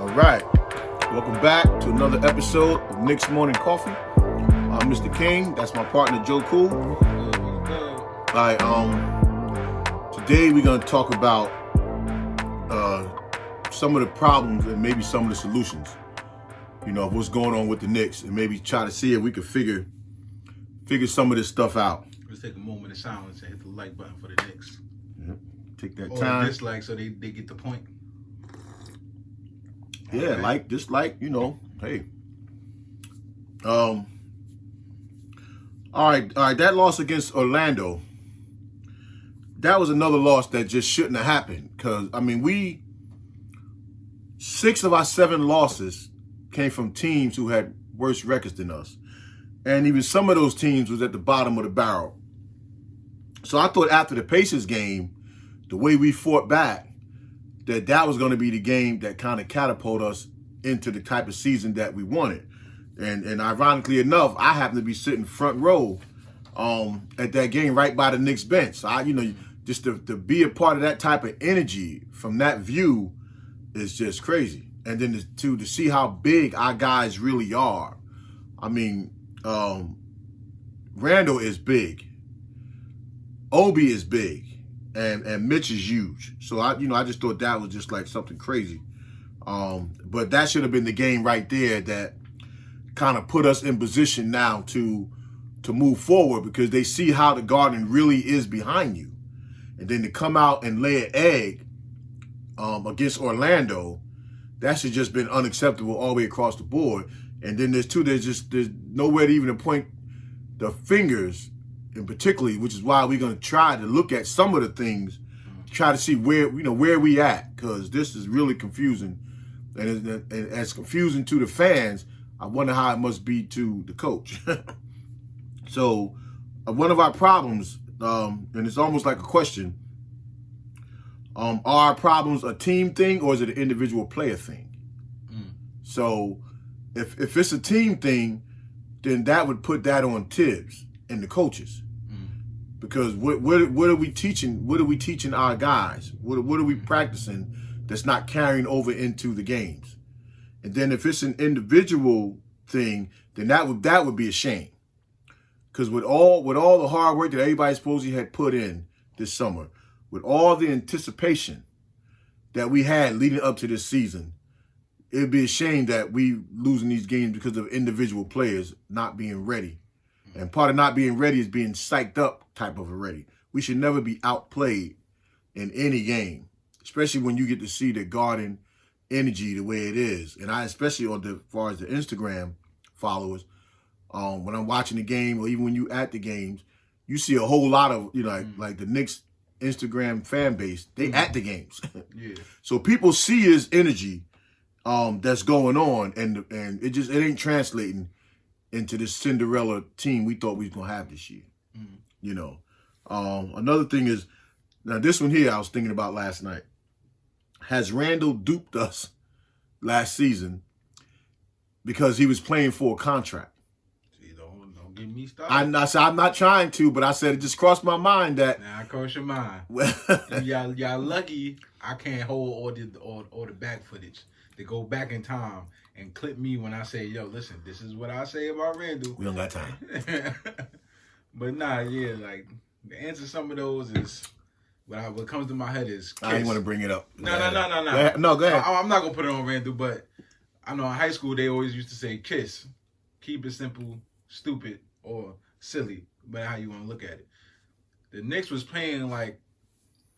All right. Welcome back to another episode of Knicks Morning Coffee. I'm Mr. King. That's my partner, Joe Cool. All right. Today we're going to talk about some of the problems and maybe some of the solutions, of what's going on with the Knicks, and maybe try to see if we could figure some of this stuff out. Let's take a moment of silence and hit the like button for the Knicks. Yeah. Take that or time. Or dislike so they get the point. Yeah, okay. dislike, hey. All right, that loss against Orlando, that was another loss that just shouldn't have happened. Because, 6 of our 7 losses came from teams who had worse records than us. And even some of those teams was at the bottom of the barrel. So I thought after the Pacers game, the way we fought back, that was going to be the game that kind of catapulted us into the type of season that we wanted. And ironically enough, I happened to be sitting front row at that game right by the Knicks bench. So just to be a part of that type of energy from that view is just crazy. And then to see how big our guys really are. Randall is big. Obi is big. And Mitch is huge. So I just thought that was just like something crazy. But that should have been the game right there that kind of put us in position now to move forward, because they see how the Garden really is behind you. And then to come out and lay an egg against Orlando, that should just been unacceptable all the way across the board. And then there's nowhere to even point the fingers, and particularly, which is why we're going to try to look at some of the things, try to see where we at, because this is really confusing. And as confusing to the fans, I wonder how it must be to the coach. So one of our problems, and it's almost like a question, are our problems a team thing or is it an individual player thing? So if it's a team thing, then that would put that on Tibbs and the coaches. Because what are we teaching? What are we teaching our guys? What are we practicing that's not carrying over into the games? And then if it's an individual thing, then that would be a shame. Because with all the hard work that everybody supposedly had put in this summer, with all the anticipation that we had leading up to this season, it'd be a shame that we losing these games because of individual players not being ready. And part of not being ready is being psyched up type of a ready. We should never be outplayed in any game, especially when you get to see the Garden energy the way it is. And I especially as far as the Instagram followers, when I'm watching the game or even when you at the games, you see a whole lot of, like the Knicks Instagram fan base, they at the games. Yeah. So people see his energy that's going on, and it ain't translating into this Cinderella team we thought we was gonna have this year. Another thing is, now this one here I was thinking about last night. Has Randall duped us last season because he was playing for a contract? See, don't get me started. I said I'm not trying to, but I said it just crossed my mind that. Now I crossed your mind. y'all lucky I can't hold all the back footage to go back in time and clip me when I say, yo, listen, this is what I say about Randall. We don't got time. But like the answer to some of those is what comes to my head is Kiss. I didn't want to bring it up. No. No, go ahead. I'm not gonna put it on Randall, but I know in high school they always used to say Kiss. Keep it simple, stupid, or silly, but how you want to look at it. The Knicks was playing like,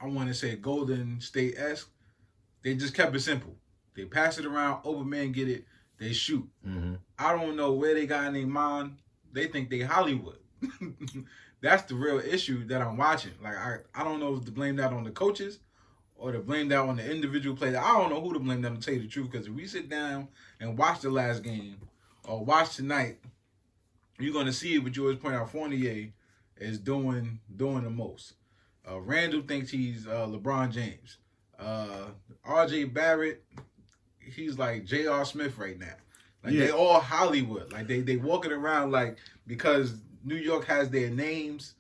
I want to say Golden State-esque. They just kept it simple. They pass it around, open man get it, they shoot. Mm-hmm. I don't know where they got in their mind. They think they Hollywood. That's the real issue that I'm watching. Like I don't know if to blame that on the coaches or to blame that on the individual players. I don't know who to blame them, to tell you the truth, because if we sit down and watch the last game or watch tonight, you're gonna see it. But you always point out Fournier is doing the most. Randall thinks he's LeBron James. R.J. Barrett, he's like J.R. Smith right now. Like they all Hollywood. Like they walking around like, because New York has their names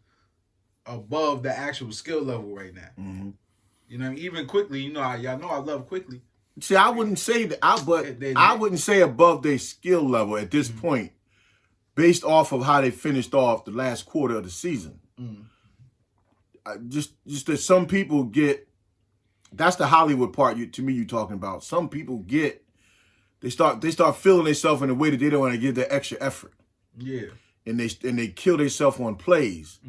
above the actual skill level right now. Mm-hmm. Even Quickly, y'all know I love Quickly. See, I wouldn't say that. They- I wouldn't say above their skill level at this point, based off of how they finished off the last quarter of the season. Just that some people get. That's the Hollywood part. To me, you talking about. Some people get. They start feeling themselves in a way that they don't want to give their extra effort. Yeah. And they kill themselves on plays,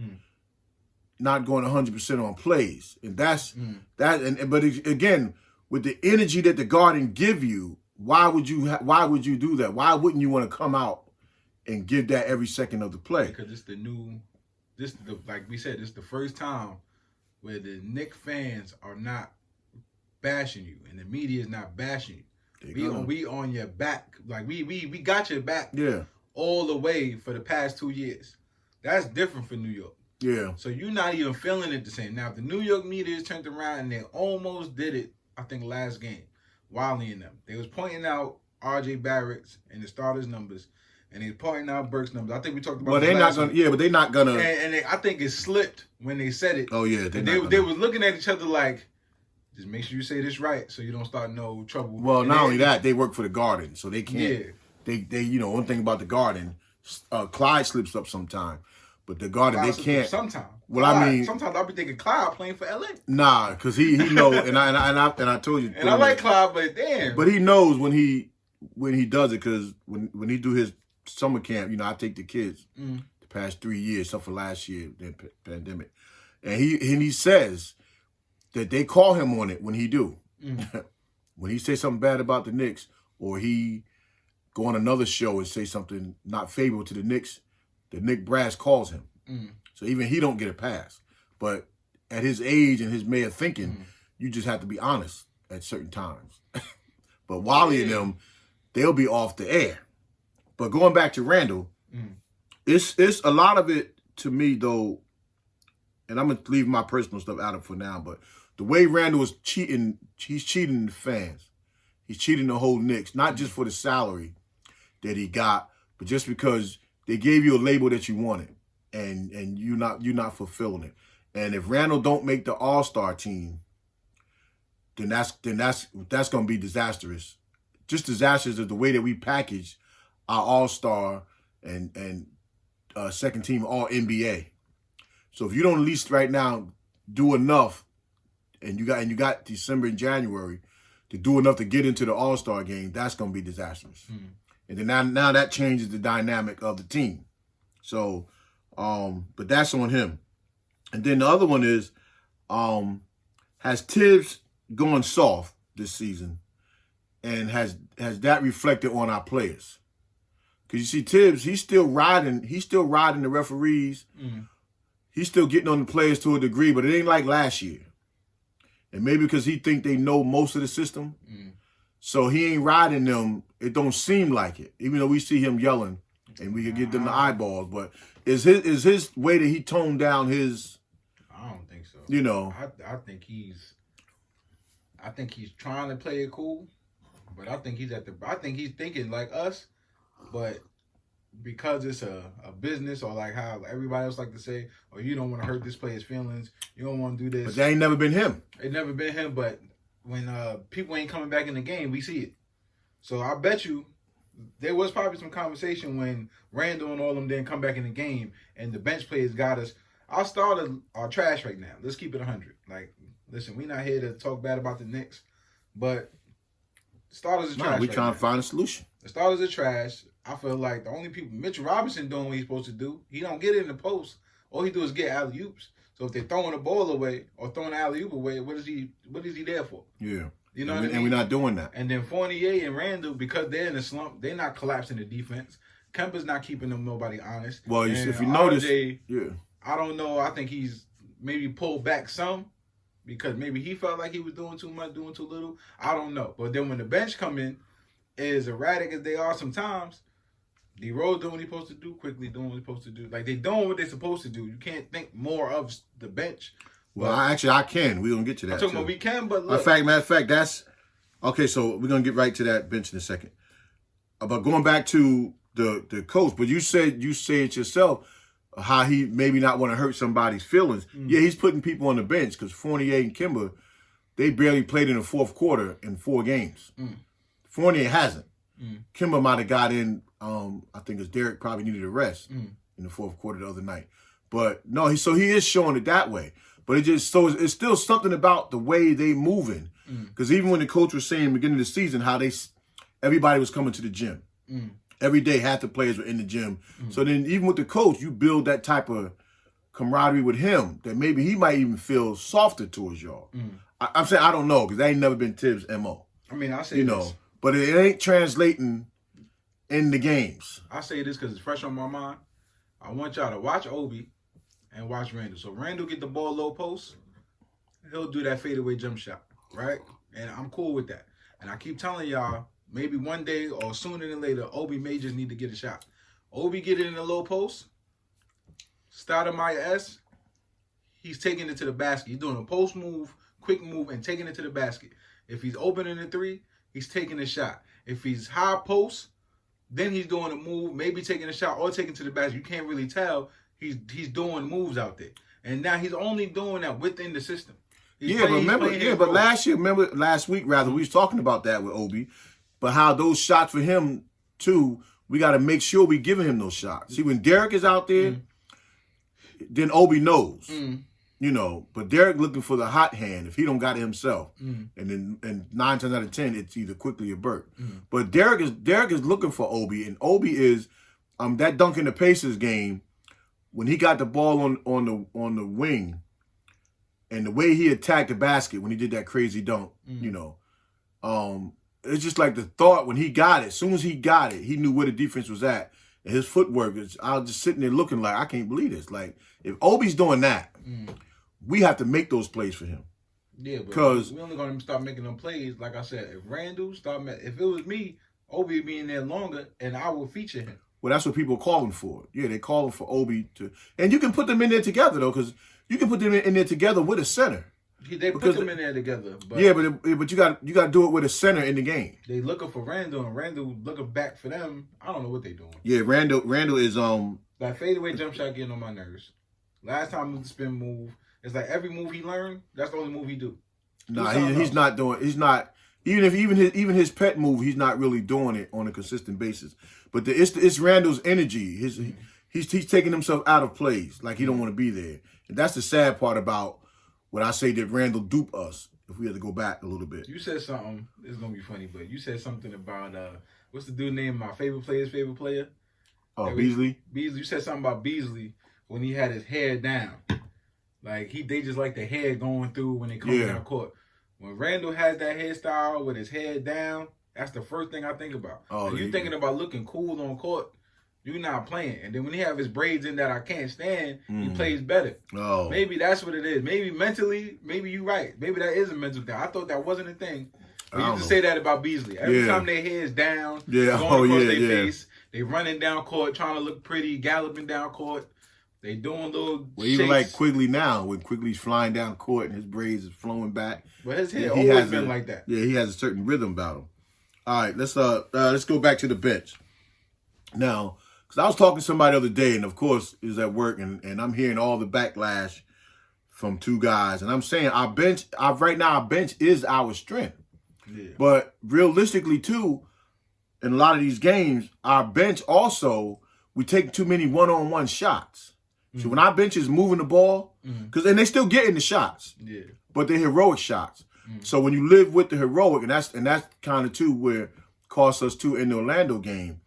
not going 100% on plays, and that's that. But again, with the energy that the Garden give you, why would you do that? Why wouldn't you want to come out and give that every second of the play? Because it's like we said, it's the first time where the Knicks fans are not bashing you and the media is not bashing you. We on your back. Like we got your back. Yeah. All the way for the past 2 years. That's different for New York. Yeah. So you're not even feeling it the same. Now, if the New York media has turned around and they almost did it, I think last game, Wiley and them. They was pointing out R.J. Barrett's and the starters' numbers, and they pointing out Burke's numbers. I think we talked about. Well, they're not gonna. Yeah, but they're not gonna. I think it slipped when they said it. Oh yeah, they was looking at each other like, just make sure you say this right so you don't start no trouble. Well, not only that, they work for the Garden, so they can't. Yeah. They one thing about the Garden, Clyde slips up sometime, but the Garden Clyde they can't. Sometimes. Well, Clyde, I mean, sometimes I'll be thinking Clyde playing for LA. Nah, because he know, and I told you. And I like Clyde, but damn. But he knows when he does it, because when he do his summer camp, I take the kids the past 3 years, except for last year, the pandemic, and he says that they call him on it when he do. When he say something bad about the Knicks, or he go on another show and say something not favorable to the Knicks, the Knick brass calls him. So even he don't get a pass. But at his age and his way of thinking, you just have to be honest at certain times. But Wally and them, they'll be off the air. But going back to Randall, it's a lot of it to me though, and I'm gonna leave my personal stuff out of it for now, but the way Randall is cheating, he's cheating the fans. He's cheating the whole Knicks, not just for the salary that he got, but just because they gave you a label that you wanted, and you're not fulfilling it. And if Randall don't make the All-Star team, then that's gonna be disastrous. Just disastrous of the way that we package our All-Star and second team All NBA. So if you don't at least right now do enough, and you got December and January to do enough to get into the All-Star game, that's gonna be disastrous. And then now that changes the dynamic of the team. So, but that's on him. And then the other one is, has Tibbs gone soft this season, and has that reflected on our players? Because you see Tibbs, he's still riding the referees. He's still getting on the players to a degree, but it ain't like last year. And maybe because he think they know most of the system, so he ain't riding them. It don't seem like it, even though we see him yelling, and we could get them the eyeballs. But is his way that he toned down his? I don't think so. I think he's trying to play it cool, but I think he's thinking like us, but because it's a business, or like how everybody else like to say, or you don't want to hurt this player's feelings, you don't want to do this. But that ain't never been him. It never been him, but when people ain't coming back in the game, we see it. So I bet you there was probably some conversation when Randall and all them didn't come back in the game, and the bench players got us. Our starters are trash right now. Let's keep it 100. Like, listen, we're not here to talk bad about the Knicks, but starters are trash. We trying to find a solution. The starters are trash. I feel like the only people, Mitchell Robinson doing what he's supposed to do. He don't get it in the post. All he do is get alley-oops. So if they're throwing the ball away or throwing the alley-oop away, what is he there for? Yeah. You know what I mean? And we're not doing that. And then Fournier and Randall, because they're in a slump, they're not collapsing the defense. Kemba's not keeping nobody honest. Well, if you notice, I don't know. I think he's maybe pulled back some because maybe he felt like he was doing too much, doing too little. I don't know. But then when the bench come in, as erratic as they are sometimes, D-Rose doing what he's supposed to do, quickly doing what he's supposed to do. Like, they doing what they're supposed to do. You can't think more of the bench. Well, I can. We're going to get to that. I'm talking about we can, but look. Matter of fact, that's... Okay, so we're going to get right to that bench in a second. But going back to the coach, but you said it yourself, how he maybe not want to hurt somebody's feelings. Yeah, he's putting people on the bench because Fournier and Kemba, they barely played in the fourth quarter in 4 games. Fournier hasn't. Kimba might have got in. I think it's Derek probably needed a rest in the fourth quarter the other night. But no, he is showing it that way. But it's still something about the way they moving. Because even when the coach was saying beginning of the season how everybody was coming to the gym. Every day half the players were in the gym. So then even with the coach, you build that type of camaraderie with him that maybe he might even feel softer towards y'all. I'm saying I don't know because that ain't never been Tibbs' MO. I mean, I say this. But it ain't translating in the games. I say this because it's fresh on my mind. I want y'all to watch Obi and watch Randall. So Randall get the ball low post, he'll do that fadeaway jump shot, right? And I'm cool with that. And I keep telling y'all, maybe one day or sooner than later, Obi may just need to get a shot. Obi get it in the low post, Stoudemire, he's taking it to the basket. He's doing a post move, quick move, and taking it to the basket. If he's opening the 3, he's taking a shot. If he's high post, then he's doing a move, maybe taking a shot or taking to the basket. You can't really tell. He's doing moves out there. And now he's only doing that within the system. But last week, we was talking about that with Obi. But how those shots for him, too, we got to make sure we giving him those shots. See, when Derek is out there, then Obi knows. But Derek looking for the hot hand if he don't got it himself. And 9 times out of 10, it's either quickly or Burt. But Derek is looking for Obi, and Obi is that dunk in the Pacers game when he got the ball on the wing, and the way he attacked the basket when he did that crazy dunk, it's just like the thought when he got it. As soon as he got it, he knew where the defense was at. And his footwork I was just sitting there looking like, I can't believe this. Like, if Obi's doing that, we have to make those plays for him. Yeah, because we only going to start making them plays. Like I said, if Randall if it was me, Obi would be in there longer, and I would feature him. Well, that's what people are calling for. Yeah, they're calling for Obi to, and you can put them in there together though, because you can put them in there together with a center. They put them in there together. But yeah, but you got to do it with a center in the game. They looking for Randall, and Randall looking back for them. I don't know what they doing. Yeah, Randall is that fadeaway jump shot getting on my nerves. Last time with the spin move, it's like every move he learned, that's the only move he do. Nah, he's not doing. He's not even his pet move. He's not really doing it on a consistent basis. But it's Randall's energy. He's taking himself out of plays like he don't want to be there. And that's the sad part about what I say that Randall dupe us. If we had to go back a little bit, you said something. It's gonna be funny, but you said something about what's the dude name? My favorite player. Oh, Beasley. You said something about Beasley when he had his hair down. Like they just like the hair going through when they come down court. When Randall has that hairstyle with his head down, that's the first thing I think about. Oh, you thinking about looking cool on court, you're not playing. And then when he have his braids in that I can't stand, he plays better. Oh. Maybe that's what it is. Maybe mentally, maybe you're right. Maybe that is a mental thing. I thought that wasn't a thing. But you used to say that about Beasley. Every time their hair's down, going across their face, they running down court, trying to look pretty, galloping down court. They doing little even like Quigley now, when Quigley's flying down court and his braids is flowing back. But his hair always been like that. Yeah, he has a certain rhythm about him. All right, let's go back to the bench. Now, because I was talking to somebody the other day, and of course, is at work, and I'm hearing all the backlash from 2 guys. And I'm saying our bench is our strength. Yeah. But realistically, too, in a lot of these games, our bench also, we take too many one-on-one shots. So when our bench is moving the ball, and they still getting the shots, but they're heroic shots. So when you live with the heroic, and that's kind of too where cost us too in the Orlando game,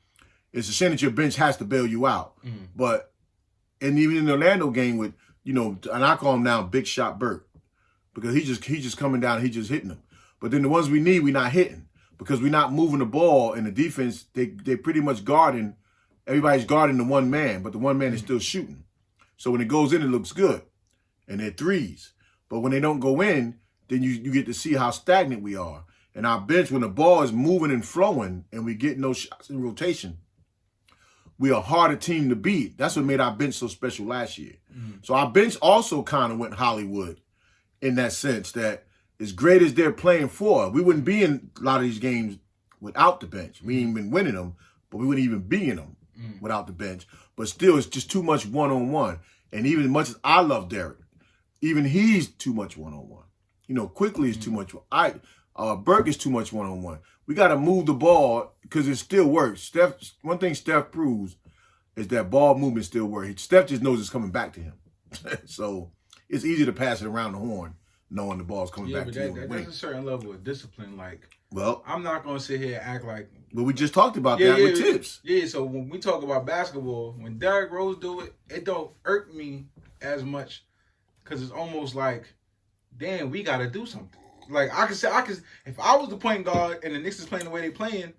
it's a shame that your bench has to bail you out. But and even in the Orlando game with and I call him now Big Shot Burt because he's just coming down, and he's just hitting them. But then the ones we need, we're not hitting because we're not moving the ball, and the defense they pretty much guarding. Everybody's guarding the one man, but the one man is still shooting. So when it goes in, it looks good. And they're threes. But when they don't go in, then you get to see how stagnant we are. And our bench, when the ball is moving and flowing and we get no shots in rotation, we are a harder team to beat. That's what made our bench so special last year. So our bench also kind of went Hollywood in that sense that as great as they're playing for, we wouldn't be in a lot of these games without the bench. We ain't been winning them, but we wouldn't even be in them without the bench. But still, it's just too much one-on-one. And even as much as I love Derek, even he's too much one-on-one. Quickly is too much. Burke is too much one-on-one. We got to move the ball because it still works. One thing Steph proves is that ball movement still works. Steph just knows it's coming back to him. So it's easy to pass it around the horn knowing the ball's coming back to you. There's a certain level of discipline. Well, I'm not going to sit here and act like... But we just talked about that with Tips. Yeah, so when we talk about basketball, when Derrick Rose do it, it don't irk me as much because it's almost like, damn, we got to do something. Like, if I was the point guard and the Knicks is playing the way they playing,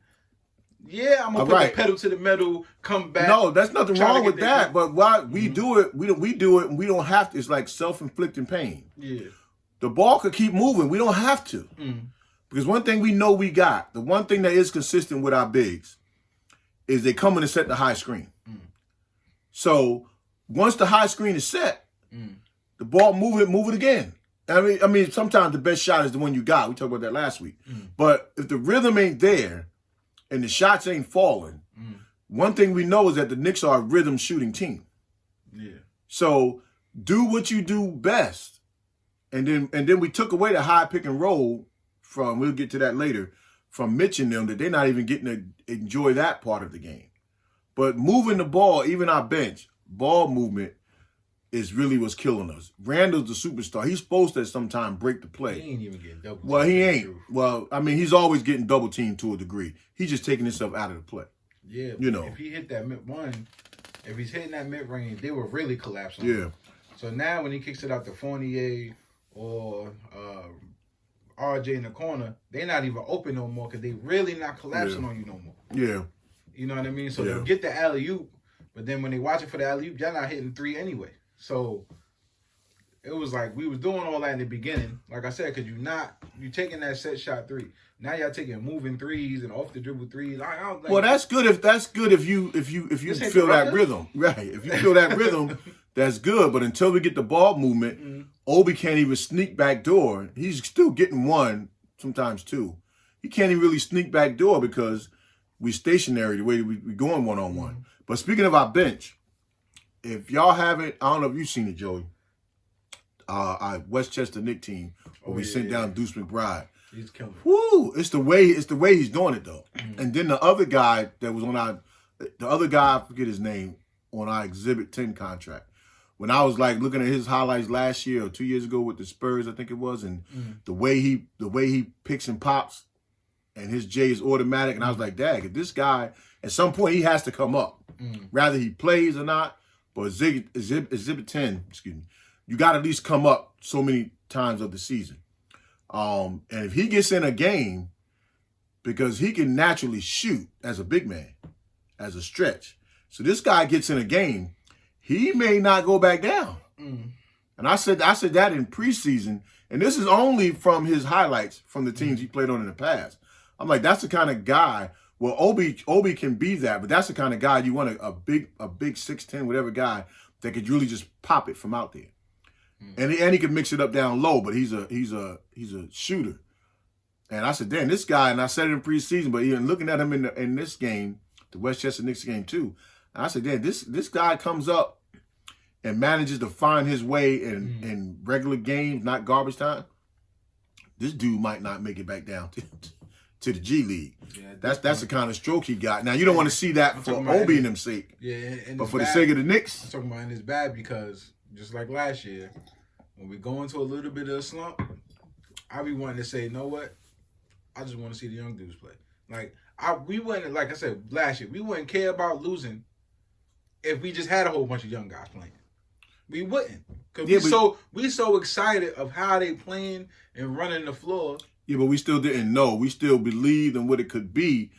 yeah, I'm gonna put the pedal to the metal, come back. No, that's nothing wrong with that. But why we do it, we do it, and we don't have to. It's like self-inflicting pain. Yeah, the ball could keep moving. We don't have to, because one thing we know we got, the one thing that is consistent with our bigs, is they come in and set the high screen. So once the high screen is set, the ball move it again. I mean, sometimes the best shot is the one you got. We talked about that last week. But if the rhythm ain't there and the shots ain't falling, one thing we know is that the Knicks are a rhythm shooting team. Yeah. So do what you do best. And then we took away the high pick and roll from, we'll get to that later, from Mitch and them, that they're not even getting to enjoy that part of the game. But moving the ball, even our bench, ball movement, is really what's killing us. Randall's the superstar. He's supposed to at some time break the play. He ain't even getting double teamed. Well, he ain't. Well, I mean, he's always getting double teamed to a degree. He's just taking himself out of the play. Yeah. If he hit that if he's hitting that mid range, they will really collapse on him. So now when he kicks it out to Fournier or RJ in the corner, they're not even open no more because they really not collapsing on you no more. Yeah. You know what I mean? So they'll get the alley-oop, but then when they watch it for the alley-oop, y'all not hitting three anyway. So it was like we was doing all that in the beginning, like I said, because you taking that set shot three. Now y'all taking moving threes and off the dribble threes. Well, that's good if you feel that rhythm, right? If you feel that rhythm, that's good. But until we get the ball movement, Obi can't even sneak back door. He's still getting one, sometimes two. He can't even really sneak back door because we stationary the way we going one-on-one. But speaking of our bench. If y'all haven't, I don't know if you've seen it, Joey. Our Westchester Knicks team, where we sent down Deuce McBride. He's killing it. Woo! It's the way he's doing it though. And then the other guy that was on I forget his name, on our Exhibit 10 contract. When I was like looking at his highlights last year or 2 years ago with the Spurs, I think it was, and the way he picks and pops, and his J is automatic, and I was like, dang, if this guy at some point he has to come up, rather he plays or not. But Exhibit 10, excuse me, you got to at least come up so many times of the season. And if he gets in a game, because he can naturally shoot as a big man, as a stretch. So this guy gets in a game, he may not go back down. And I said that in preseason, and this is only from his highlights from the teams he played on in the past. I'm like, that's the kind of guy. Well, Obi can be that, but that's the kind of guy you want, a big 6'10", whatever guy that could really just pop it from out there, and he can mix it up down low. But he's a shooter, and I said, damn, this guy, and I said it in preseason, but even looking at him in this game, the Westchester Knicks game too, and I said, damn, this guy comes up and manages to find his way in regular games, not garbage time. This dude might not make it back down to the G League. Yeah, that's the kind of stroke he got. Now, you don't want to see that for Obi and them sake. Yeah, but for the sake of the Knicks. I'm talking about, and it's bad because, just like last year, when we go into a little bit of a slump, I be wanting to say, you know what? I just want to see the young dudes play. We wouldn't, like I said, last year, we wouldn't care about losing if we just had a whole bunch of young guys playing. We wouldn't. Because we so excited of how they playing and running the floor. Yeah, but we still didn't know. We still believed in what it could be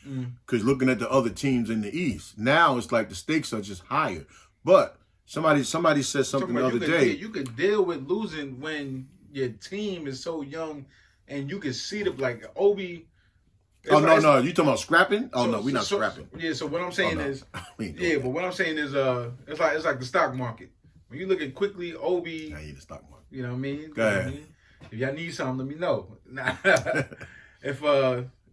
because looking at the other teams in the East. Now it's like the stakes are just higher. But somebody said something the other day. You could deal with losing when your team is so young and you can see like Obi. No. You talking about scrapping? Oh, no, we're not scrapping. Yeah, so what I'm saying is, but what I'm saying is, it's like the stock market. When you look at quickly, Obi. I ain't the stock market. You know what I mean? Go ahead. If y'all need something, let me know. If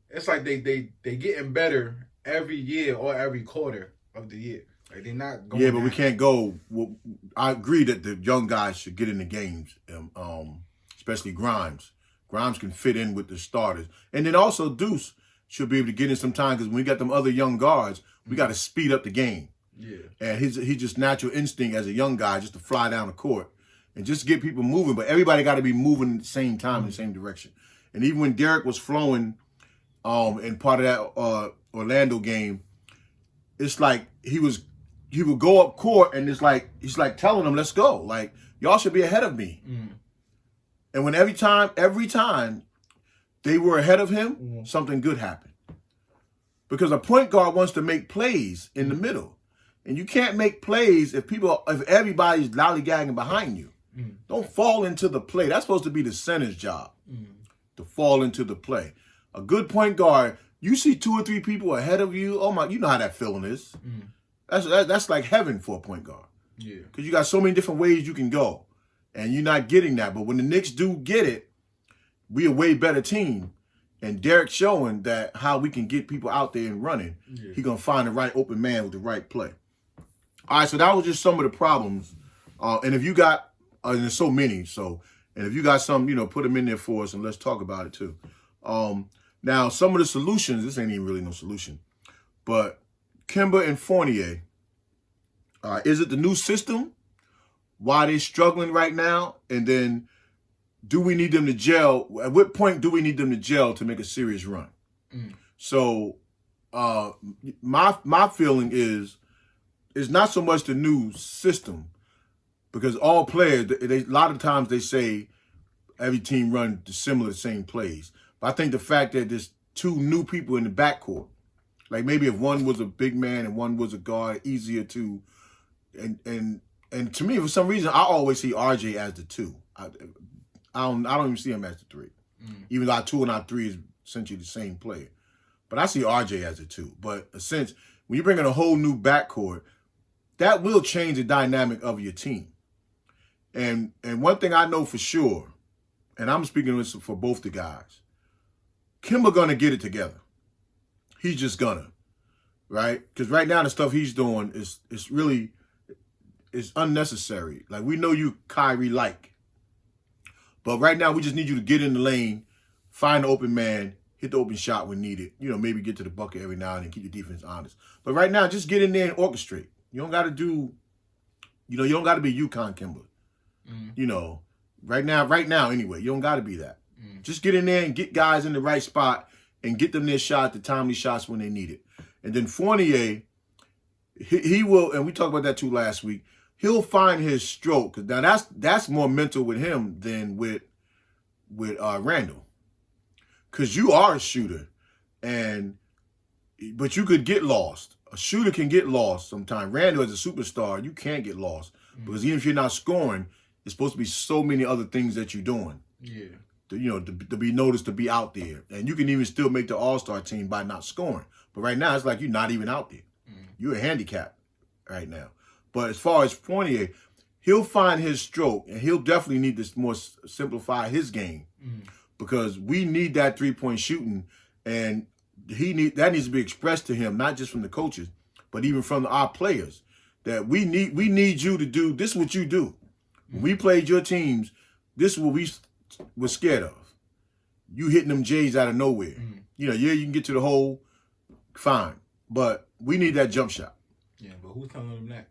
it's like they getting better every year or every quarter of the year. Like they're not going. Yeah, but we can't go. I agree that the young guys should get in the games, especially Grimes. Grimes can fit in with the starters. And then also Deuce should be able to get in some time because when we got them other young guards, we got to speed up the game. Yeah. And he just natural instinct as a young guy just to fly down the court and just get people moving. But everybody got to be moving at the same time in the same direction. And even when Derek was flowing in part of that Orlando game, it's like he would go up court and he's like telling them, let's go. Like, y'all should be ahead of me. And when every time they were ahead of him, something good happened. Because a point guard wants to make plays in the middle. And you can't make plays if everybody's lollygagging behind you. Don't fall into the play. That's supposed to be the center's job, to fall into the play. A good point guard, you see 2 or 3 people ahead of you. Oh my, you know how that feeling is. That's like heaven for a point guard. Yeah. Because you got so many different ways you can go. And you're not getting that. But when the Knicks do get it, we a way better team. And Derek's showing that how we can get people out there and running. Yeah. He's going to find the right open man with the right play. All right, so that was just some of the problems. And if you got, and there's so many, and if you got some, put them in there for us and let's talk about it too. Now, some of the solutions, this ain't even really no solution, but Kemba and Fournier, is it the new system? Why they struggling right now? And then do we need them to gel? At what point do we need them to gel to make a serious run? So my feeling is it's not so much the new system, because all players, a lot of times they say every team run the same plays. But I think the fact that there's 2 new people in the backcourt, like maybe if one was a big man and one was a guard, easier to, and to me, for some reason, I always see RJ as the 2. I don't even see him as the 3. Even though our 2 and our 3 is essentially the same player. But I see RJ as a 2. But since when you bring in a whole new backcourt, that will change the dynamic of your team. And one thing I know for sure, and I'm speaking this for both the guys, Kemba gonna get it together. He's just gonna, right? Because right now the stuff he's doing is really unnecessary. Like, we know you Kyrie-like. But right now we just need you to get in the lane, find the open man, hit the open shot when needed. Maybe get to the bucket every now and then, keep your defense honest. But right now, just get in there and orchestrate. You don't got to do, you don't got to be UConn Kemba. Right now anyway, you don't got to be that. Just get in there and get guys in the right spot and get them their shot, the timely shots when they need it. And then Fournier, he will, and we talked about that too last week, he'll find his stroke. Now that's more mental with him than with Randall. Because you are a shooter, but you could get lost. A shooter can get lost sometimes. Randall, as a superstar, you can't get lost. Because even if you're not scoring, it's supposed to be so many other things that you're doing. Yeah. To be noticed, to be out there. And you can even still make the All-Star team by not scoring. But right now, it's like you're not even out there. You're a handicap right now. But as far as Fournier, he'll find his stroke, and he'll definitely need to more simplify his game. Because we need that 3-point shooting, and that needs to be expressed to him, not just from the coaches, but even from our players. That we need you to do, this is what you do. When we played your teams, this is what we were scared of. You hitting them J's out of nowhere. You can get to the hole, fine. But we need that jump shot. Yeah, but who's telling them that?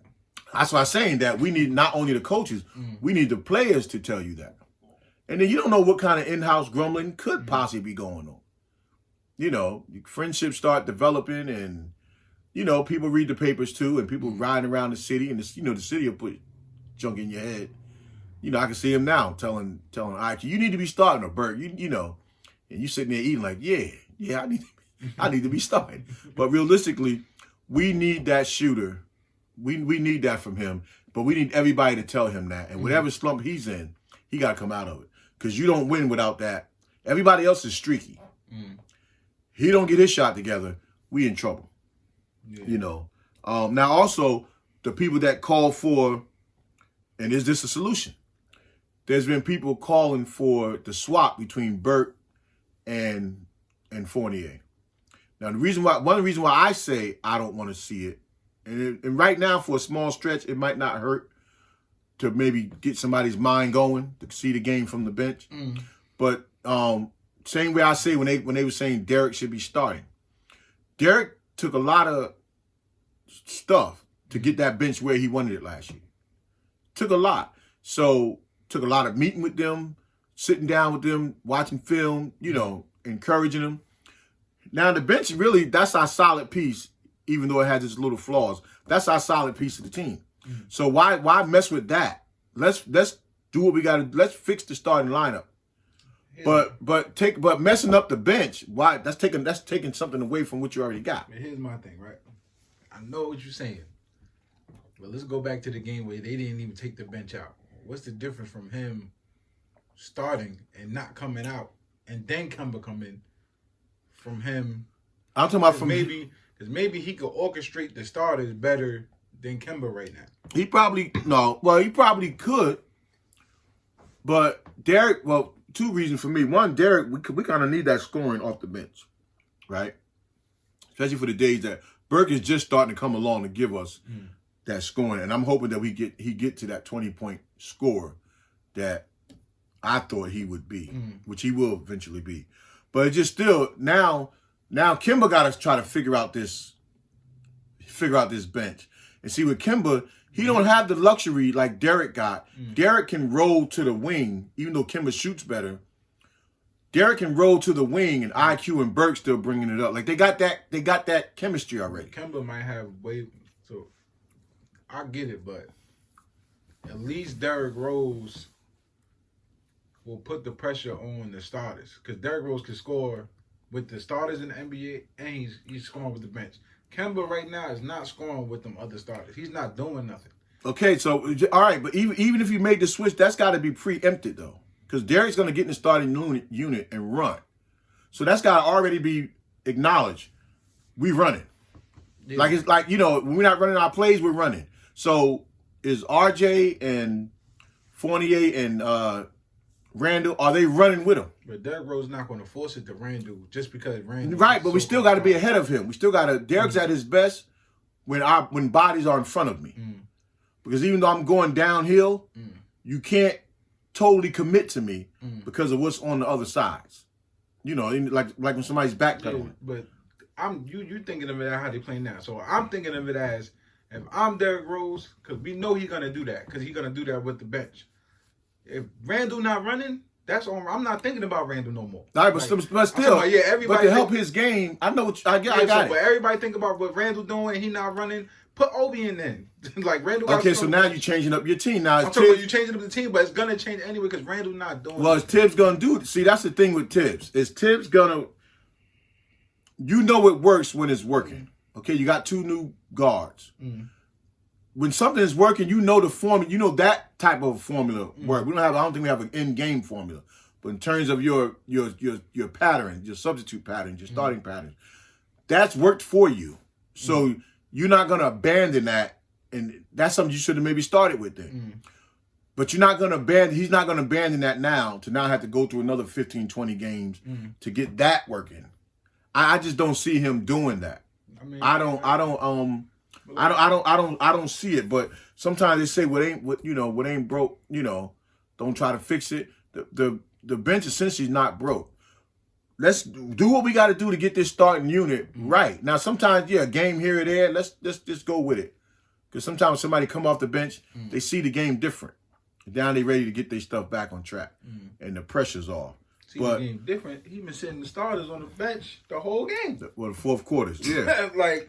That's why I'm saying that we need not only the coaches, we need the players to tell you that. And then you don't know what kind of in-house grumbling could possibly be going on. Friendships start developing, and, people read the papers too, and people riding around the city, and, the city will put junk in your head. I can see him now telling Ike, you need to be starting, or Bert, and you sitting there eating like, yeah, I need to be starting. But realistically, we need that shooter. We need that from him, but we need everybody to tell him that. And whatever slump he's in, he got to come out of it. Because you don't win without that. Everybody else is streaky. He don't get his shot together, we in trouble. Yeah. Now also, the people that call for, and is this a solution? There's been people calling for the swap between Bert and Fournier. Now, one of the reasons why I say I don't want to see it, and right now for a small stretch, it might not hurt to maybe get somebody's mind going to see the game from the bench. But Same way I say when they were saying Derek should be starting. Derek took a lot of stuff to get that bench where he wanted it last year. Took a lot. So took a lot of meeting with them, sitting down with them, watching film, encouraging them. Now the bench really, that's our solid piece, even though it has its little flaws. That's our solid piece of the team. Mm-hmm. So why mess with that? Let's do what we got to. Let's fix the starting lineup. Yeah. But messing up the bench, why? That's taking something away from what you already got. Here's my thing, right? I know what you're saying, but let's go back to the game where they didn't even take the bench out. What's the difference from him starting and not coming out, and then Kemba come in? From him, I'm talking about because maybe he could orchestrate the starters better than Kemba right now. He probably could, but Derek. Well, two reasons for me. One, Derek, we kind of need that scoring off the bench, right? Especially for the days that Burke is just starting to come along to give us that scoring, and I'm hoping that he get to that 20-point score that I thought he would be, which he will eventually be. But it's just still now Kemba got to try to figure out this bench. And see, with Kemba, he don't have the luxury like Derek got. Derek can roll to the wing, even though Kemba shoots better. Derek can roll to the wing, and IQ and Burke still bringing it up. Like they got that chemistry already. Kemba might have so I get it, but at least Derrick Rose will put the pressure on the starters, because Derrick Rose can score with the starters in the NBA, and he's scoring with the bench. Kemba right now is not scoring with them other starters. He's not doing nothing. Okay, so all right, but even if you made the switch, that's got to be preempted though, because Derek's going to get in the starting unit and run. So that's got to already be acknowledged. We running. Yeah. Like it's like when we're not running our plays, we're running. So is RJ and Fournier and Randall, are they running with him? But Derrick Rose not going to force it to Randall just because Randall. Right, but we still got to be ahead of him. We still got to. Derrick's at his best when bodies are in front of me, because even though I'm going downhill, you can't totally commit to me because of what's on the other sides. Like when somebody's backpedaling. Yeah, but you thinking of it as how they play now. So I'm thinking of it as if I'm Derrick Rose, because we know he's gonna do that, because he's gonna do that with the bench. If Randall not running, that's on. I'm not thinking about Randall no more. All right, but still, everybody. But to help his game, I know what I got. It. But everybody think about what Randall doing, and he not running. Put Obi in then. Like Randall. Okay, so now you're changing up your team. Now I'm talking about you changing up the team, but it's gonna change anyway because Randall not doing. Well, is Tibbs gonna do it? See, that's the thing with Tibbs. Is Tibbs gonna? It works when it's working. Okay, you got two new guards. When something is working, the formula. That type of formula work. I don't think we have an in-game formula, but in terms of your pattern, your substitute pattern, your starting pattern, that's worked for you. So you're not gonna abandon that, and that's something you should have maybe started with then. But you're not gonna abandon. He's not gonna abandon that now to now have to go through another 15, 20 games to get that working. I just don't see him doing that. I don't see it, but sometimes they say what ain't broke, don't try to fix it. The bench essentially is not broke. Let's do what we got to do to get this starting unit right. Now sometimes, a game here or there, let's just go with it. Because sometimes somebody come off the bench, they see the game different. Now they ready to get their stuff back on track. And the pressure's off. See the game different. He been sitting the starters on the bench the whole game. The fourth quarters, yeah. Like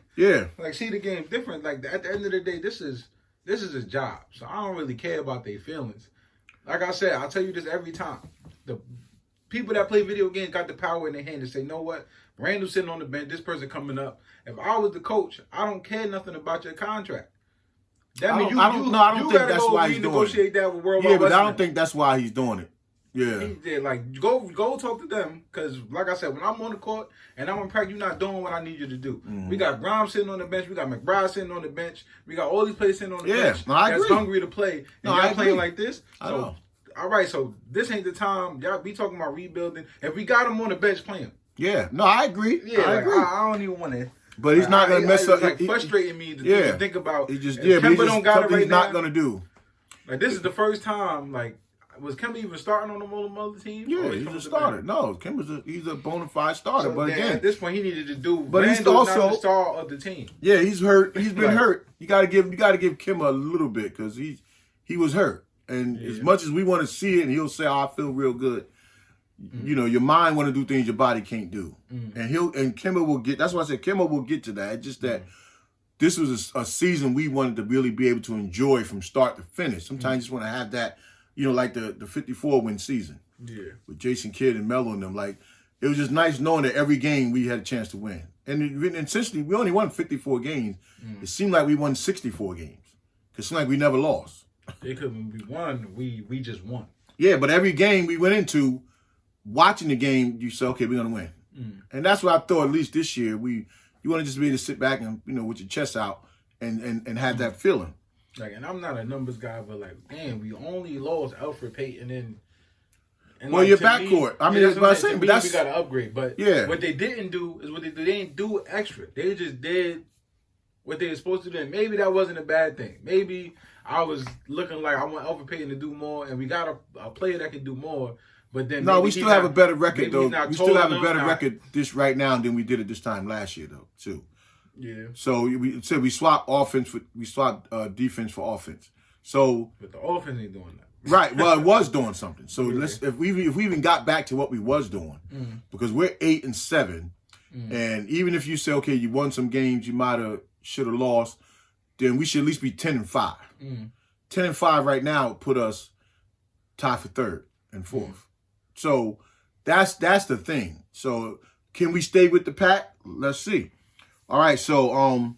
see the game different. Like at the end of the day, this is his job. So I don't really care about their feelings. Like I said, I'll tell you this every time. The people that play video games got the power in their hand to say, know what? Randall sitting on the bench, this person coming up. If I was the coach, I don't care nothing about your contract. That means I don't think that's why he's doing it. That with World Wide but I don't think that's why he's doing it. Yeah. He did. Like, go talk to them. Because, like I said, when I'm on the court and I'm in practice, you're not doing what I need you to do. We got Grimes sitting on the bench. We got McBride sitting on the bench. We got all these players sitting on the bench that's hungry to play. And y'all playing like this. So, all right, so this ain't the time. Y'all be talking about rebuilding. If we got him on the bench, play him. Yeah. No, I agree. Yeah, I agree. I don't even want to. But he's not going to mess up. It's like frustrating me to think about. He just, Kemba don't got it right he's now. not going to do. Like, this is the first time, like, Was Kemba even starting on the other team? Yeah, he's a starter. No, he's a bona fide starter. So but again, at this point, he needed to do. But he's Randall's also not the star of the team. Yeah, he's hurt. He's been hurt. You gotta give Kemba a little bit because he was hurt. And as much as we want to see it, and he'll say, "Oh, I feel real good." You know, your mind want to do things your body can't do, and Kemba will get. That's why I said Kemba will get to that. It's just that this was a season we wanted to really be able to enjoy from start to finish. Sometimes you just want to have that, you know, like the 54-win season with Jason Kidd and Melo and them. Like, it was just nice knowing that every game we had a chance to win. And essentially, we only won 54 games. It seemed like we won 64 games because it seemed like we never lost. It couldn't be won. We just won. Yeah, but every game we went into, watching the game, you say, okay, we're gonna win. And that's what I thought. At least this year, you want to just be able to sit back and, you know, with your chest out and have that feeling. Like, and I'm not a numbers guy, but like, damn, we only lost Alfred Payton and well, like, your backcourt. I mean, that's what I'm saying, we got to upgrade. But yeah, what they didn't do is they didn't do extra. They just did what they were supposed to do. And maybe that wasn't a bad thing. Maybe I was looking like I want Alfred Payton to do more, and we got a player that can do more. But then no, we still have a better record though. We still have a better enough. record this right now than we did at this time last year though too. Yeah. So we swap defense for offense. So but the offense ain't doing that. Right. Well, it was doing something. So if we even got back to what we was doing, because we're 8-7, and even if you say, okay, you won some games you should have lost, then we should at least be 10-5. 10-5 right now put us tied for third and fourth. So that's the thing. So can we stay with the pack? Let's see. All right. So all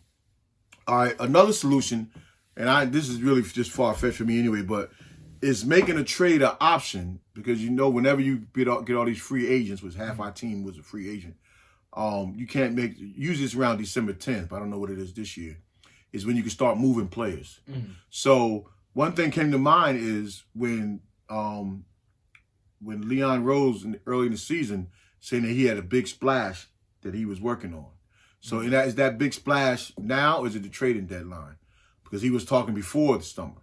right, another solution, and this is really just far-fetched for me anyway, but is making a trade an option, because you know whenever you get all these free agents, which half our team was a free agent, you can't usually it's around December 10th, but I don't know what it is this year, is when you can start moving players. So one thing came to mind is when Leon Rose early in the season saying that he had a big splash that he was working on. So is that big splash now, or is it the trading deadline? Because he was talking before the summer.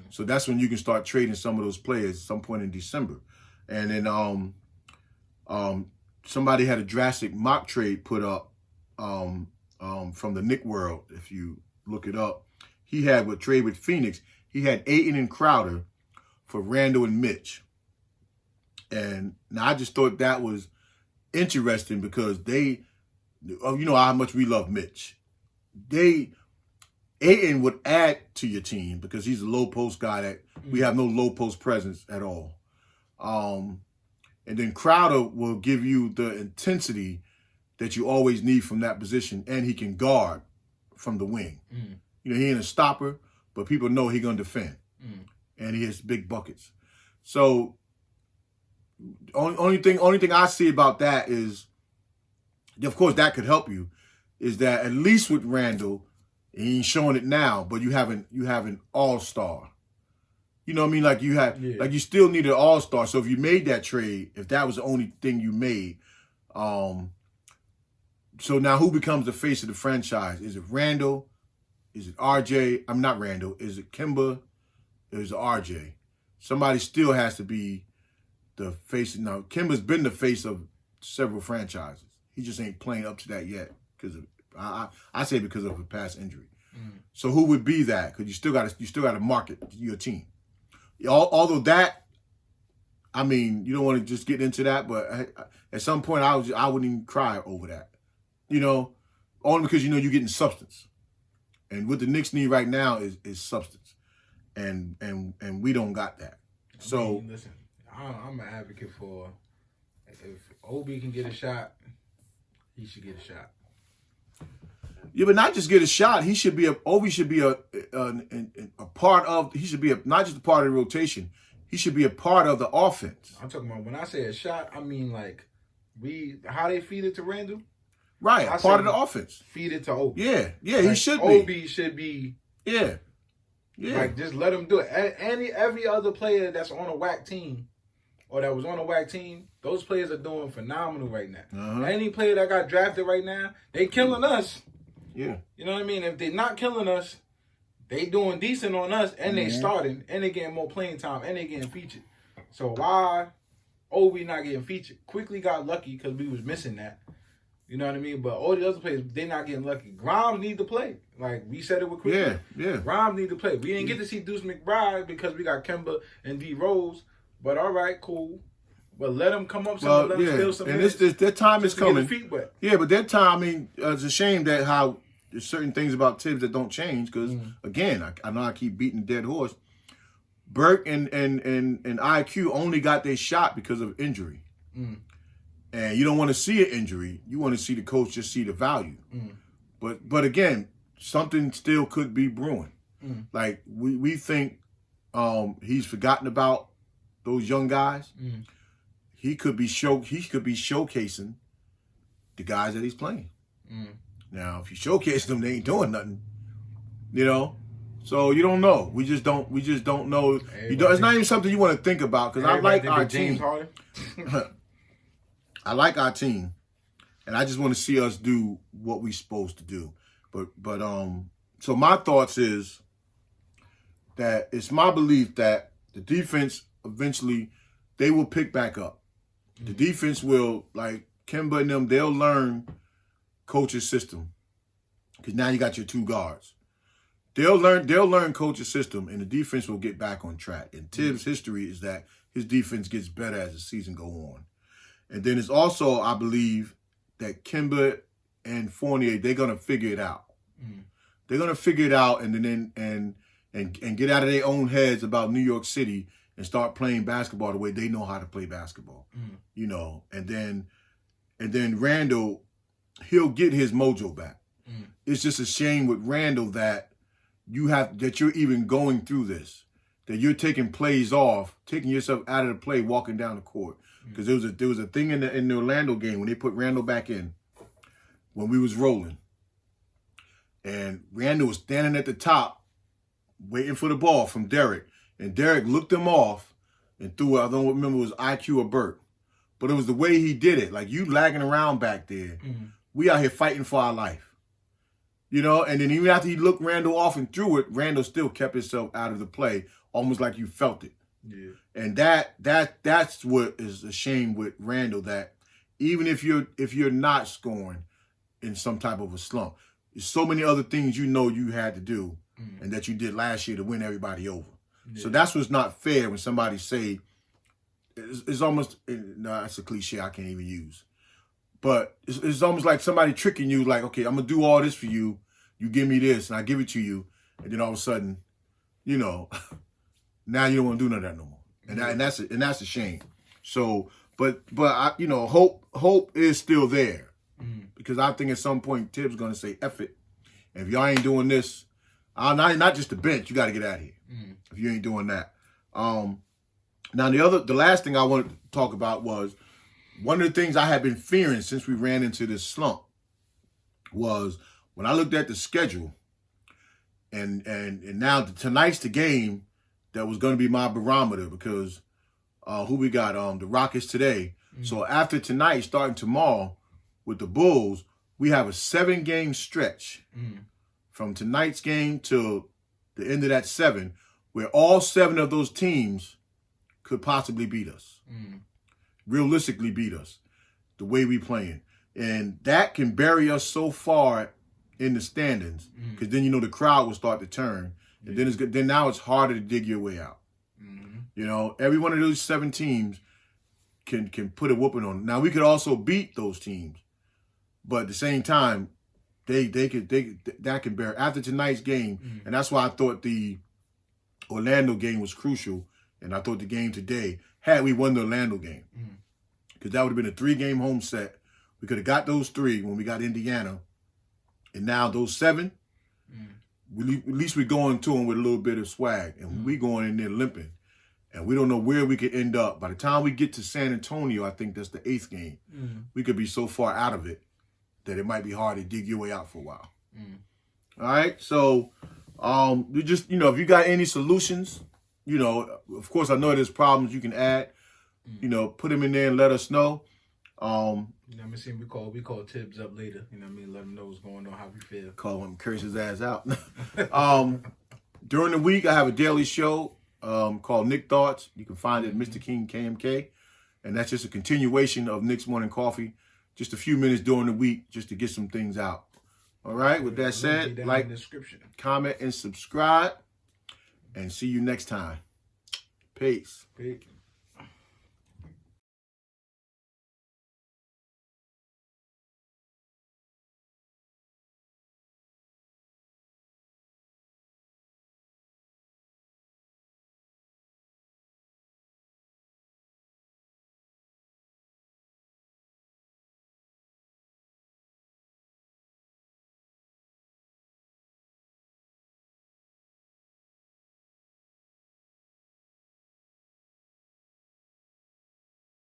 So that's when you can start trading some of those players some point in December. And then somebody had a drastic mock trade put up from the Knicks world. If you look it up, he had a trade with Phoenix. He had Ayton and Crowder for Randall and Mitch. And now I just thought that was interesting because you know how much we love Mitch. Ayton would add to your team because he's a low post guy that we have no low post presence at all. And then Crowder will give you the intensity that you always need from that position, and he can guard from the wing. You know, he ain't a stopper, but people know he's gonna defend, and he has big buckets. So only thing I see about that is, of course, that could help you, is that at least with Randall, he ain't showing it now, but you have an all-star. You know what I mean? Like you still need an all-star. So if you made that trade, if that was the only thing you made, so now who becomes the face of the franchise? Is it Randall? Is it RJ? I'm not Randall. Is it Kemba? Or is it RJ? Somebody still has to be the face. Now, Kemba's been the face of several franchises. He just ain't playing up to that yet because of I say because of a past injury. So who would be that? Because you still got to market your team. Although that, I mean, you don't want to just get into that, but at some point I wouldn't even cry over that. You know, only because you know you're getting substance, and what the Knicks need right now is substance, and we don't got that. So I mean, listen, I'm an advocate for if Obi can get a shot, he should get a shot. Yeah, but not just get a shot. Obi should be a part of. He should be not just a part of the rotation. He should be a part of the offense. I'm talking about when I say a shot, I mean like how they feed it to Randall. Right, part of the offense. Feed it to Obi. Yeah, like, he should be. Obi should be. Yeah. Like just let him do it. Every other player that's on a whack team, or that was on a whack team, those players are doing phenomenal right now. Any player that got drafted right now, they killing us. Yeah. You know what I mean? If they're not killing us, they doing decent on us, and they starting, and they getting more playing time, and they getting featured. So why Obi not getting featured? Quickly got lucky because we was missing that. You know what I mean? But all the other players, they not getting lucky. Grimes need to play. Like we said it with Quickly. Yeah. Grimes need to play. We didn't get to see Deuce McBride because we got Kemba and D Rose. But all right, cool. But let them come up some, let them steal some minutes. And their time is coming. Get the feet wet. Yeah, but their time, I mean, it's a shame that how there's certain things about Tibbs that don't change because, again, I know I keep beating a dead horse. Burke and IQ only got their shot because of injury. And you don't want to see an injury. You want to see the coach just see the value. But again, something still could be brewing. Like, we think he's forgotten about those young guys. He could be showcasing the guys that he's playing. Now, if you showcase them, they ain't doing nothing. You know, so you don't know. We just don't know. It's not even something you want to think about because I like our team. I like our team, and I just want to see us do what we're supposed to do. But so my thoughts is that it's my belief that the defense eventually they will pick back up. The defense will, like Kemba and them, they'll learn coach's system because now you got your two guards. They'll learn coach's system, and the defense will get back on track. And Tibbs' history is that his defense gets better as the season go on. And then it's also, I believe, that Kemba and Fournier, they're gonna figure it out. They're gonna figure it out, and then and get out of their own heads about New York City and start playing basketball the way they know how to play basketball. You know, and then Randall, he'll get his mojo back. It's just a shame with Randall that you're even going through this, that you're taking plays off, taking yourself out of the play, walking down the court. Because there was a thing in the Orlando game when they put Randall back in, when we was rolling, and Randall was standing at the top, waiting for the ball from Derek, and Derek looked him off and threw. I don't remember if it was IQ or Burt, but it was the way he did it. Like you lagging around back there, we out here fighting for our life, you know. And then even after he looked Randall off and threw it, Randall still kept himself out of the play, almost like you felt it. Yeah. And that's what is a shame with Randall, that even if you're not scoring in some type of a slump, there's so many other things you had to do and that you did last year to win everybody over. Yeah. So that's what's not fair when somebody say it's almost, no, that's a cliche I can't even use. But it's almost like somebody tricking you, like, okay, I'm gonna do all this for you, you give me this, and I give it to you, and then all of a sudden, you know, now you don't want to do none of that no more, and that's a shame. So, but I, you know, hope is still there because I think at some point Tibbs gonna say F it, and if y'all ain't doing this, not just the bench, you got to get out of here if you ain't doing that. Now the last thing I wanted to talk about was one of the things I had been fearing since we ran into this slump was when I looked at the schedule, and now tonight's the game that was going to be my barometer because who we got? The Rockets today. So after tonight, starting tomorrow with the Bulls, we have a 7-game stretch from tonight's game to the end of that 7, where all 7 of those teams could possibly beat us, realistically beat us, the way we playing. And that can bury us so far in the standings because then, you know, the crowd will start to turn. And then now it's harder to dig your way out. You know, every one of those 7 teams can put a whooping on. Now we could also beat those teams, but at the same time, that can bear after tonight's game, and that's why I thought the Orlando game was crucial, and I thought the game today had we won the Orlando game, because that would have been a 3-game home set. We could have got those 3 when we got Indiana, and now those 7. At least we're going to them with a little bit of swag, and we going in there limping, and we don't know where we could end up. By the time we get to San Antonio, I think that's the 8th game, we could be so far out of it that it might be hard to dig your way out for a while. All right, so you just, you know, if you got any solutions, you know, of course I know there's problems you can add, you know, put them in there and let us know. You know what I'm saying? We call Tibbs up later. You know what I mean? Let him know what's going on, how we feel. Call him, curse his ass out. During the week, I have a daily show. called Nick Thoughts. You can find it at Mr. King KMK. And that's just a continuation of Knicks Morning Coffee. Just a few minutes during the week just to get some things out. All right. With that said, like, comment, and subscribe. And see you next time. Peace. Peace.